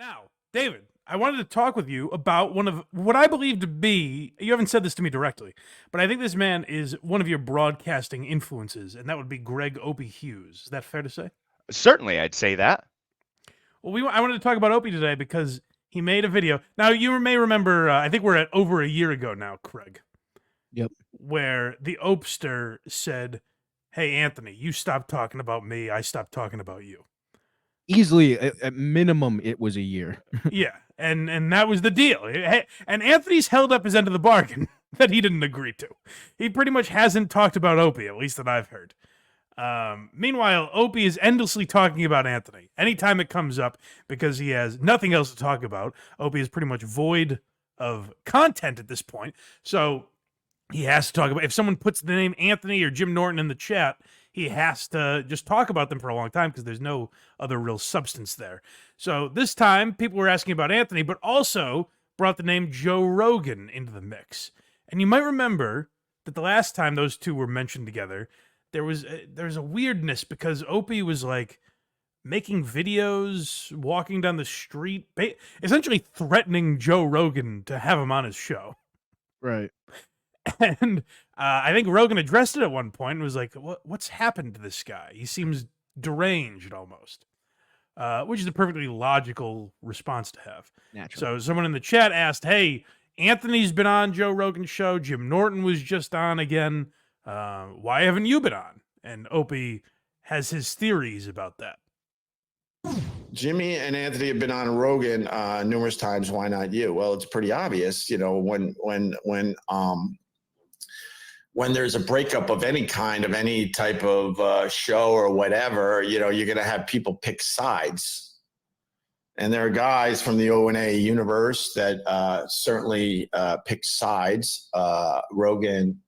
Now, David, I wanted to talk with you about one of what I believe to be, you haven't said this to me directly, but I think this man is one of your broadcasting influences, and that would be Greg Opie Hughes. Is that fair to say? Certainly, I'd say that. Well, I wanted to talk about Opie today because he made a video. Now, you may remember, I think we're at over a year ago now, Craig. Yep. Where the OPISTER said, hey, Anthony, you stopped talking about me, I stopped talking about you. Easily, at minimum, it was a year. Yeah, and that was the deal. And Anthony's held up his end of the bargain that he didn't agree to. He pretty much hasn't talked about Opie, at least that I've heard. Meanwhile, Opie is endlessly talking about Anthony. Anytime it comes up, because he has nothing else to talk about, Opie is pretty much void of content at this point. So he has to talk about, if someone puts the name Anthony or Jim Norton in the chat, he has to just talk about them for a long time because there's no other real substance there. So this time, people were asking about Anthony, but also brought the name Joe Rogan into the mix. And you might remember that the last time those two were mentioned together, there was a weirdness because Opie was like making videos, walking down the street, essentially threatening Joe Rogan to have him on his show. Right. And I think Rogan addressed it at one point and was like, what's happened to this guy? He seems deranged almost, which is a perfectly logical response to have. Naturally. So someone in the chat asked, hey, Anthony's been on Joe Rogan's show. Jim Norton was just on again. Why haven't you been on? And Opie has his theories about that. Jimmy and Anthony have been on Rogan numerous times. Why not you? Well, it's pretty obvious, you know, when there's a breakup of any kind, of any type of show or whatever, you know, you're going to have people pick sides. And there are guys from the O&A universe that certainly pick sides. Rogan,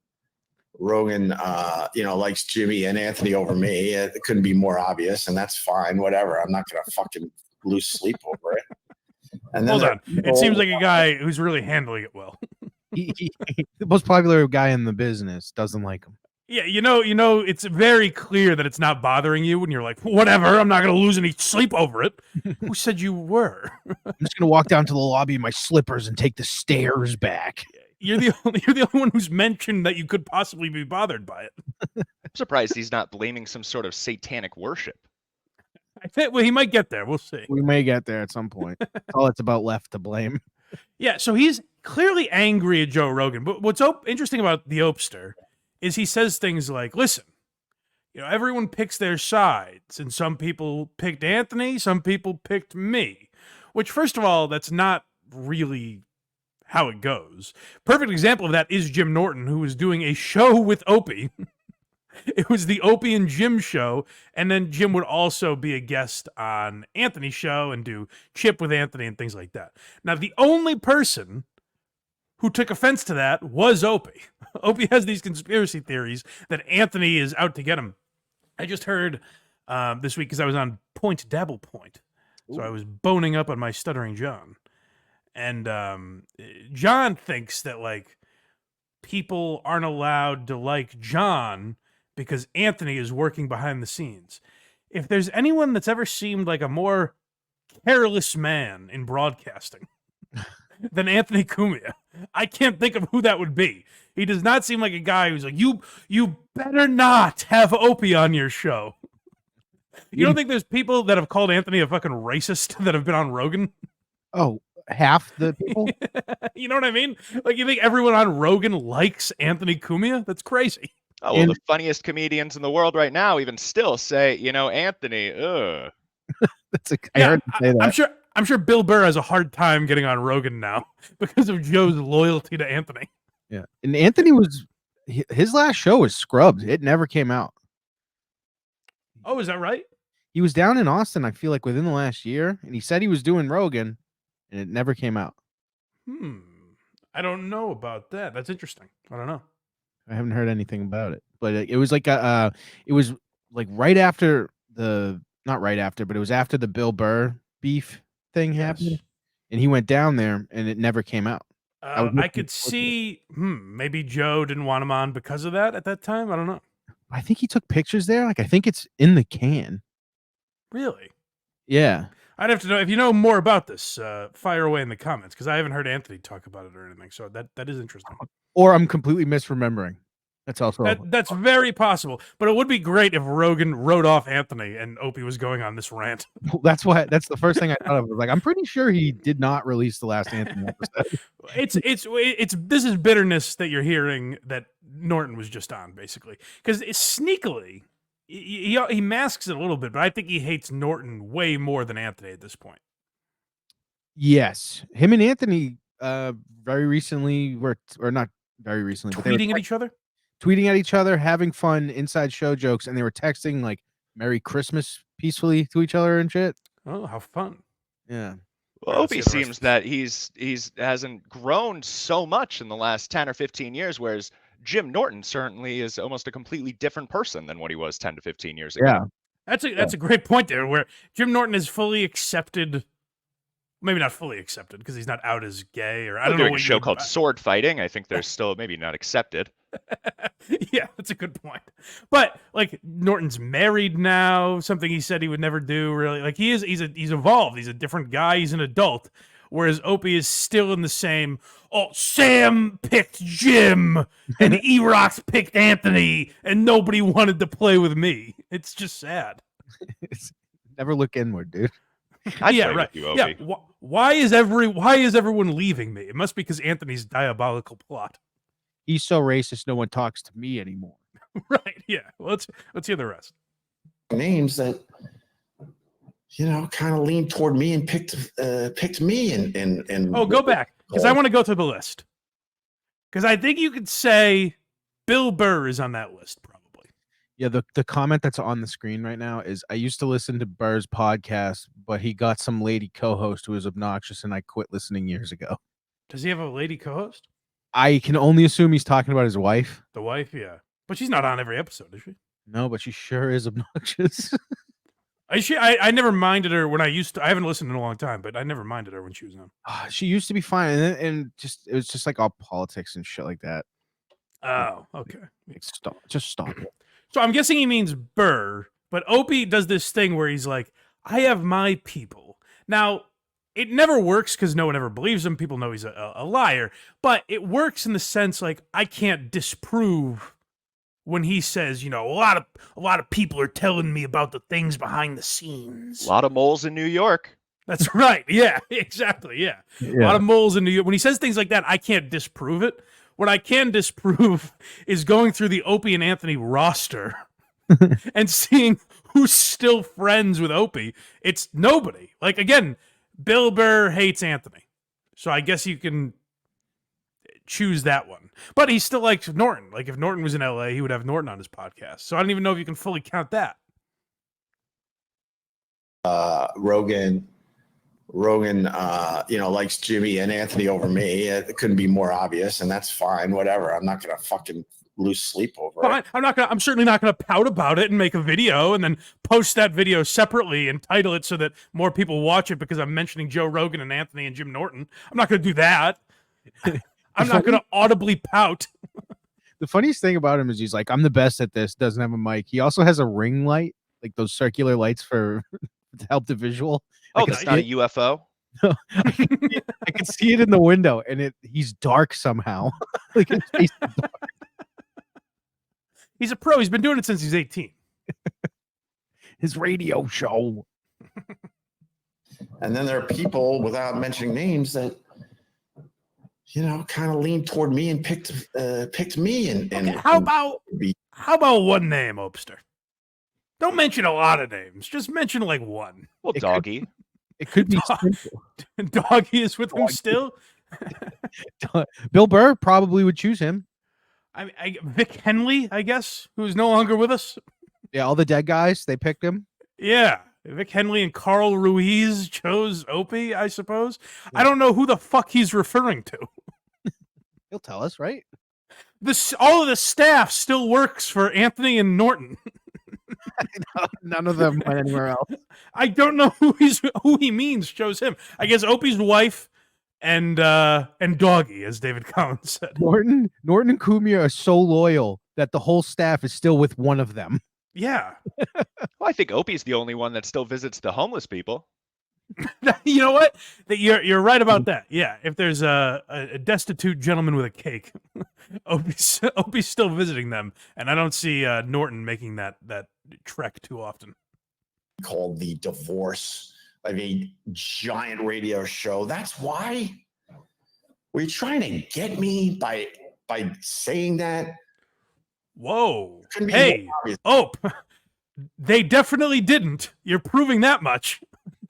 you know, likes Jimmy and Anthony over me. It couldn't be more obvious, and that's fine. Whatever. I'm not going to fucking lose sleep over it. And then hold on. It seems like a guy who's really handling it well. The most popular guy in the business doesn't like him. Yeah, you know, it's very clear that it's not bothering you when you're like, whatever, I'm not going to lose any sleep over it. Who said you were? I'm just going to walk down to the lobby in my slippers and take the stairs back. You're the only one who's mentioned that you could possibly be bothered by it. I'm surprised he's not blaming some sort of satanic worship. I think, well, he might get there. We'll see. We may get there at some point. That's all it's about left to blame. Yeah, so he's clearly angry at Joe Rogan. But what's interesting about the Opster is he says things like, listen, you know, everyone picks their sides, and some people picked Anthony, some people picked me. Which, first of all, that's not really how it goes. Perfect example of that is Jim Norton, who was doing a show with Opie. It was the Opie and Jim show, and then Jim would also be a guest on Anthony's show and do Chip with Anthony and things like that. Now, the only person who took offense to that was Opie. Opie has these conspiracy theories that Anthony is out to get him. I just heard this week, because I was on Point Dabble Point, so I was boning up on my stuttering John. And John thinks that, like, people aren't allowed to like John because Anthony is working behind the scenes. If there's anyone that's ever seemed like a more careless man in broadcasting than Anthony Cumia, I can't think of who that would be. He does not seem like a guy who's like, you better not have Opie on your show. You don't think there's people that have called Anthony a fucking racist that have been on Rogan? Oh, half the people? You know what I mean? Like, you think everyone on Rogan likes Anthony Cumia? That's crazy. Oh, well, the funniest comedians in the world right now even still say, you know, Anthony, ugh. I heard him say that. I'm sure Bill Burr has a hard time getting on Rogan now because of Joe's loyalty to Anthony. Yeah. And Anthony his last show was scrubbed. It never came out. Oh, is that right? He was down in Austin, I feel like, within the last year, and he said he was doing Rogan, and it never came out. I don't know about that. That's interesting. I don't know. I haven't heard anything about it, but it was like it was like right after not right after, but it was after the Bill Burr beef thing happened, and he went down there, and it never came out. I could see, maybe Joe didn't want him on because of that at that time. I don't know. I think he took pictures there. Like, I think it's in the can. Really? Yeah. I'd have to know if you know more about this. Fire away in the comments because I haven't heard Anthony talk about it or anything. So that is interesting. Or I'm completely misremembering. That's also That's very possible. But it would be great if Rogan wrote off Anthony and Opie was going on this rant. that's the first thing I thought of. Like, I'm pretty sure he did not release the last Anthony episode. It's this is bitterness that you're hearing that Norton was just on, basically, because sneakily he masks it a little bit, but I think he hates Norton way more than Anthony at this point. Yes, him and Anthony very recently were, or not very recently, but Tweeting at each other. Tweeting at each other, having fun, inside show jokes, and they were texting like "Merry Christmas" peacefully to each other and shit. Oh, how fun! Yeah. Well, Let's Opie see the rest seems that he's hasn't grown so much in the last 10 or 15 years, whereas Jim Norton certainly is almost a completely different person than what he was 10 to 15 years ago. Yeah. That's a great point there, where Jim Norton is fully accepted. Maybe not fully accepted because he's not out as gay, or I don't know. Doing a show called Sword Fighting, I think there's still maybe not accepted. Yeah, that's a good point. But like Norton's married now, something he said he would never do. Really, like he's evolved. He's a different guy. He's an adult. Whereas Opie is still in the same. Oh, Sam picked Jim, and E-Rox picked Anthony, and nobody wanted to play with me. It's just sad. Never look inward, dude. Yeah, right. Yeah. Why is everyone leaving me? It must be because Anthony's diabolical plot. He's so racist, no one talks to me anymore. Right. Yeah. Well, let's hear the rest. Names that kind of leaned toward me and picked me and go back because I want to go through the list because I think you could say Bill Burr is on that list probably. Yeah, the comment that's on the screen right now is, I used to listen to Burr's podcast, but he got some lady co-host who was obnoxious, and I quit listening years ago. Does he have a lady co-host? I can only assume he's talking about his wife. The wife, yeah. But she's not on every episode, is she? No, but she sure is obnoxious. I never minded her when I used to. I haven't listened in a long time, but I never minded her when she was on. She used to be fine, and it was just like all politics and shit like that. Oh, okay. Like, stop it. So I'm guessing he means Burr, but Opie does this thing where he's like, I have my people. Now, it never works because no one ever believes him. People know he's a liar, but it works in the sense like I can't disprove when he says, a lot of people are telling me about the things behind the scenes. A lot of moles in New York. That's right. Yeah, exactly. Yeah. A lot of moles in New York. When he says things like that, I can't disprove it. What I can disprove is going through the Opie and Anthony roster and seeing who's still friends with Opie. It's nobody. Like, again, Bill Burr hates Anthony. So I guess you can choose that one. But he still likes Norton. Like, if Norton was in LA, he would have Norton on his podcast. So I don't even know if you can fully count that. Rogan, likes Jimmy and Anthony over me. It couldn't be more obvious, and that's fine. Whatever. I'm not gonna fucking lose sleep over it. I'm certainly not gonna pout about it and make a video and then post that video separately and title it so that more people watch it because I'm mentioning Joe Rogan and Anthony and Jim Norton. I'm not gonna do that. I'm not gonna audibly pout. The funniest thing about him is he's like, I'm the best at this. Doesn't have a mic. He also has a ring light, like those circular lights to help the visual. Oh, that's not a UFO? No, I can see it in the window, and he's dark somehow. Like his face is dark. He's a pro. He's been doing it since he's 18. His radio show. And then there are people, without mentioning names, that kind of leaned toward me and picked me. And how about one name, Opster? Don't mention a lot of names. Just mention like one. Well, Doggy. It could be Doggy is with him still. Bill Burr probably would choose him. Vic Henley, I guess, who's no longer with us. Yeah, all the dead guys, they picked him. Yeah, Vic Henley and Carl Ruiz chose Opie, I suppose. Yeah. I don't know who the fuck he's referring to. He'll tell us, right? All of the staff still works for Anthony and Norton. None of them went anywhere else. I don't know who he means chose him. I guess Opie's wife and Doggy, as David Collins said. Norton and Cumia are so loyal that the whole staff is still with one of them. Yeah. Well, I think Opie's the only one that still visits the homeless people. You know what? You're right about that. Yeah, if there's a destitute gentleman with a cake, Opie's still visiting them, and I don't see Norton making that trek too often. Called The Divorce, like a giant radio show. That's why. Were you trying to get me by saying that? Whoa! Couldn't be Hey, more obvious. Ope, they definitely didn't. You're proving that much.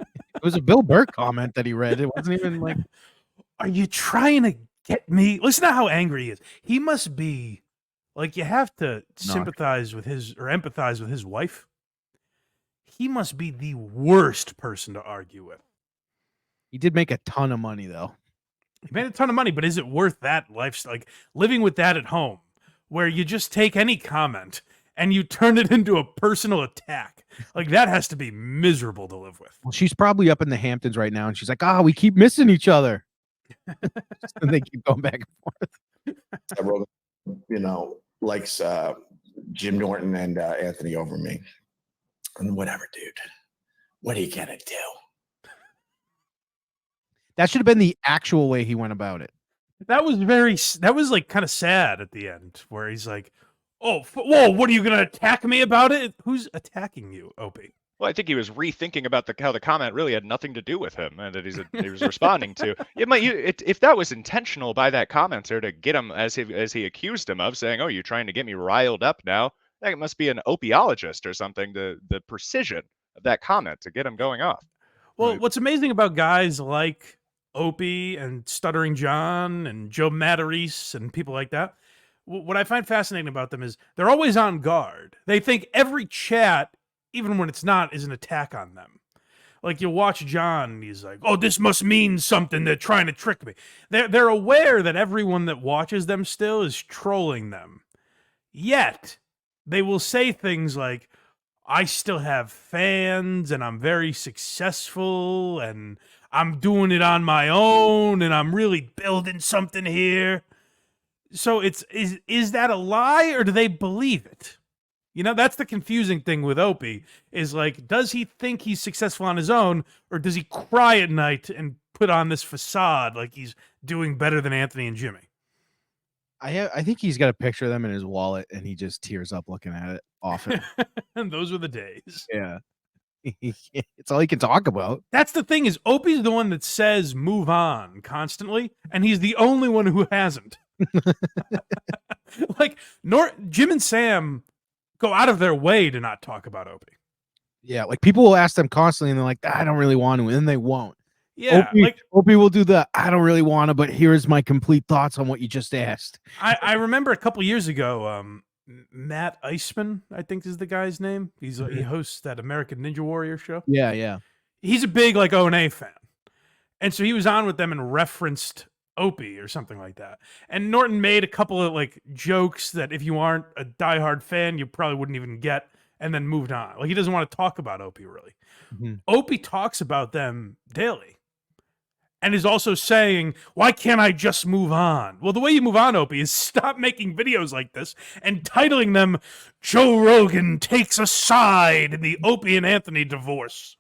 It was a Bill Burr comment that he read. It wasn't even like, Are you trying to get me? Listen to how angry he is. He must be like, you have to sympathize with his or empathize with his wife. He must be the worst person to argue with. he did make a ton of money though. He made a ton of money, but is it worth that lifestyle? Like living with that at home, where you just take any comment and you turn it into a personal attack. Like that has to be miserable to live with. Well, she's probably up in the Hamptons right now, and she's like, we keep missing each other. And they keep going back and forth. Rogan, likes Jim Norton and Anthony over me. And whatever, dude. What are you gonna do? That should have been the actual way he went about it. That was like kind of sad at the end, where he's like, "Oh, whoa! What are you gonna attack me about it? Who's attacking you, Opie?" Well, I think he was rethinking about how the comment really had nothing to do with him, and that he was responding to. If that was intentional by that commenter to get him, as he accused him of, saying, "Oh, you're trying to get me riled up now," I think it must be an opiologist or something. The precision of that comment to get him going off. Well, what's amazing about guys like Opie and Stuttering John and Joe Matarese and people like that, what I find fascinating about them is they're always on guard. They think every chat, even when it's not, is an attack on them. Like you watch John, and he's like, "Oh, this must mean something. They're trying to trick me." They're aware that everyone that watches them still is trolling them. Yet they will say things like, "I still have fans, and I'm very successful, and I'm doing it on my own, and I'm really building something here." So is that a lie, or do they believe it? That's the confusing thing with Opie, is like, does he think he's successful on his own, or does he cry at night and put on this facade like he's doing better than Anthony and Jimmy? I think he's got a picture of them in his wallet, and he just tears up looking at it often. And those were the days. Yeah. It's all he can talk about. That's the thing, is Opie's the one that says move on constantly, and he's the only one who hasn't. Like Jim and Sam go out of their way to not talk about Opie. Yeah, like people will ask them constantly, and they're like, "I don't really want to," and then they won't. Yeah, Opie will do the "I don't really want to, but here's my complete thoughts on what you just asked." I remember a couple years ago, Matt Eisman, I think is the guy's name. He hosts that American Ninja Warrior show. Yeah. He's a big like O&A fan, and so he was on with them and referenced Opie or something like that. And Norton made a couple of like jokes that if you aren't a diehard fan, you probably wouldn't even get, and then moved on. Like he doesn't want to talk about Opie really. Mm-hmm. Opie talks about them daily. And is also saying, "Why can't I just move on?" Well, the way you move on, Opie, is stop making videos like this and titling them "Joe Rogan Takes a Side in the Opie and Anthony Divorce."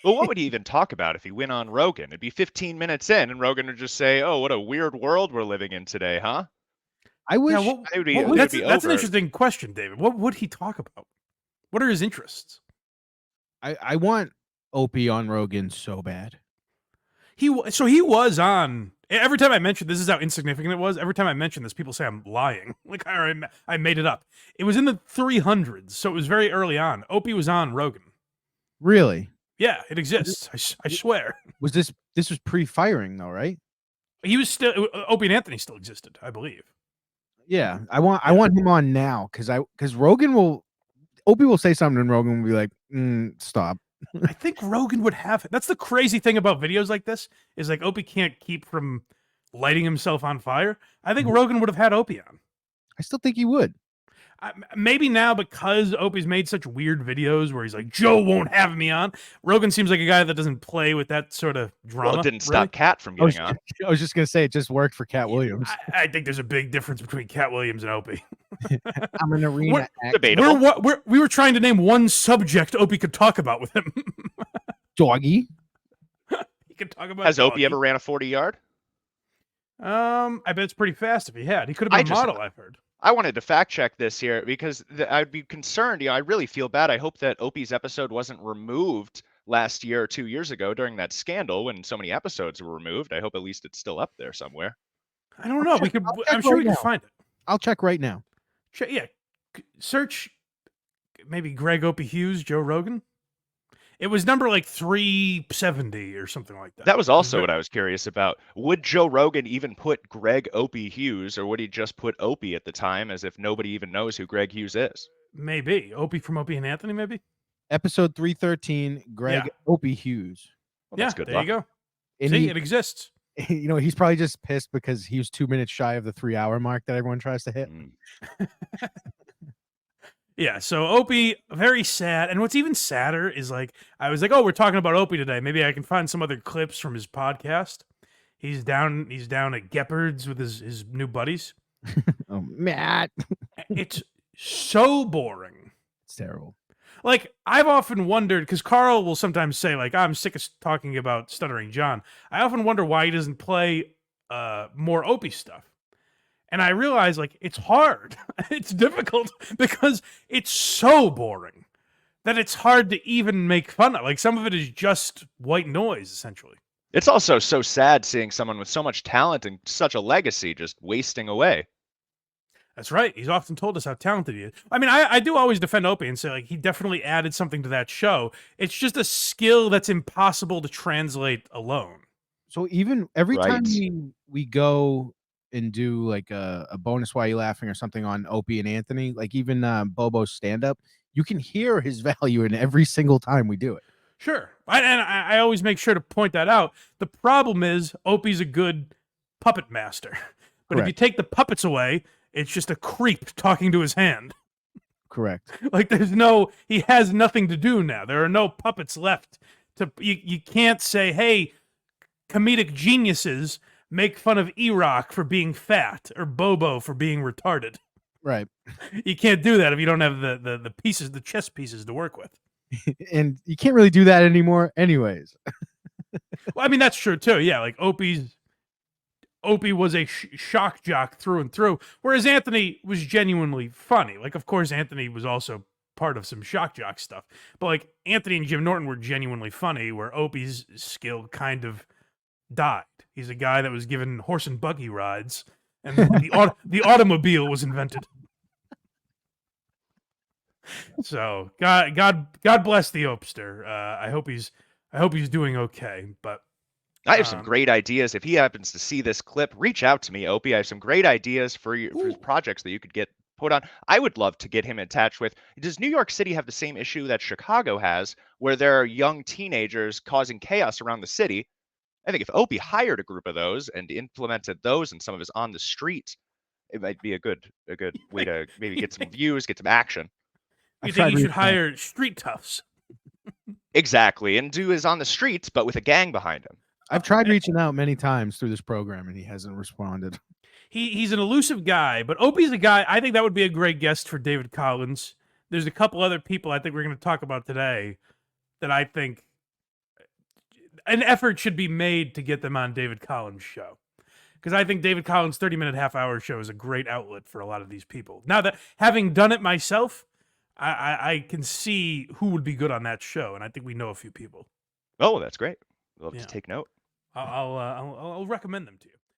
Well, what would he even talk about if he went on Rogan? It'd be 15 minutes in, and Rogan would just say, "Oh, what a weird world we're living in today, huh?" I wish. That's an interesting question, David. What would he talk about? What are his interests? I want Opie on Rogan so bad. He was on. Every time I mention this is how insignificant it was. Every time I mention this, people say I'm lying. Like I made it up. It was in the 300s, so it was very early on. Opie was on Rogan. Really? Yeah, it exists. I swear. Was this was pre-firing though, right? He was still Opie and Anthony still existed, I believe. Yeah, I want him on now because Opie will say something and Rogan will be like, "Stop." I think Rogan would have it. That's the crazy thing about videos like this, is like Opie can't keep from lighting himself on fire. I think Rogan would have had Opie on. I still think he would. Maybe now, because Opie's made such weird videos where he's like, "Joe won't have me on." Rogan seems like a guy that doesn't play with that sort of drama. Well, it didn't stop Cat from getting on. I was just gonna say it just worked for Cat Williams. I think there's a big difference between Cat Williams and Opie. I'm an arena actor. Debatable. We were trying to name one subject Opie could talk about with him. Doggy. We can talk about Has Opie doggy. ever ran a 40-yard? I bet it's pretty fast if he had. He could have been a model, I've heard. I wanted to fact check this here because I'd be concerned. I really feel bad. I hope that Opie's episode wasn't removed last year or 2 years ago during that scandal when so many episodes were removed. I hope at least it's still up there somewhere. I don't know. I'm sure we can find it. I'll check right now. Yeah. Search maybe Greg Opie Hughes, Joe Rogan. It was number like 370 or something like that. That was also what I was curious about. Would Joe Rogan even put Greg Opie Hughes, or would he just put Opie at the time as if nobody even knows who Greg Hughes is? Maybe. Opie from Opie and Anthony, maybe? Episode 313, Greg Opie Hughes. Well, that's good there luck. you go. And See, it exists. You know, he's probably just pissed because he was 2 minutes shy of the 3-hour mark that everyone tries to hit. Yeah, so Opie, very sad. And what's even sadder is like, I was like, oh, we're talking about Opie today. Maybe I can find some other clips from his podcast. He's down at Gepard's with his new buddies. Oh, Matt. It's so boring. It's terrible. Like, I've often wondered, because Carl will sometimes say, like, I'm sick of talking about Stuttering John. I often wonder why he doesn't play more Opie stuff. And I realize, like, it's hard. It's difficult because it's so boring that it's hard to even make fun of. Like, some of it is just white noise, essentially. It's also so sad seeing someone with so much talent and such a legacy just wasting away. That's right. He's often told us how talented he is. I mean, I do always defend Opie and say, like, he definitely added something to that show. It's just a skill that's impossible to translate alone. So even every time we go and do like a bonus Why You Laughing or something on Opie and Anthony, like even Bobo's stand-up, you can hear his value in every single time we do it. Sure. I always make sure to point that out. The problem is Opie's a good puppet master. But if you take the puppets away, it's just a creep talking to his hand. Correct. Like he has nothing to do now. There are no puppets left. You can't say, hey, comedic geniuses make fun of E-Rock for being fat or Bobo for being retarded. Right. You can't do that if you don't have the pieces, the chess pieces to work with. And you can't really do that anymore anyways. Well, I mean, that's true too. Yeah, like Opie was a shock jock through and through, whereas Anthony was genuinely funny. Like, of course, Anthony was also part of some shock jock stuff. But like Anthony and Jim Norton were genuinely funny, where Opie's skill kind of died. He's a guy that was given horse and buggy rides, and the automobile was invented. So God bless the Opester. I hope he's doing okay. But I have some great ideas. If he happens to see this clip, reach out to me, Opie. I have some great ideas for projects that you could get put on. I would love to get him attached with. Does New York City have the same issue that Chicago has, where there are young teenagers causing chaos around the city? I think if Opie hired a group of those and implemented those in some of his on the street, it might be a good way to maybe get some views, get some action. You think you should hire street toughs? Exactly, and do his on the streets, but with a gang behind him. I've tried reaching out many times through this program, and he hasn't responded. He's an elusive guy, but Opie's a guy. I think that would be a great guest for David Collins. There's a couple other people I think we're going to talk about today that I think an effort should be made to get them on David Collins' show. Because I think David Collins' 30-minute half-hour show is a great outlet for a lot of these people. Now that having done it myself, I can see who would be good on that show, and I think we know a few people. Oh, that's great. We'll have to take note. I'll recommend them to you.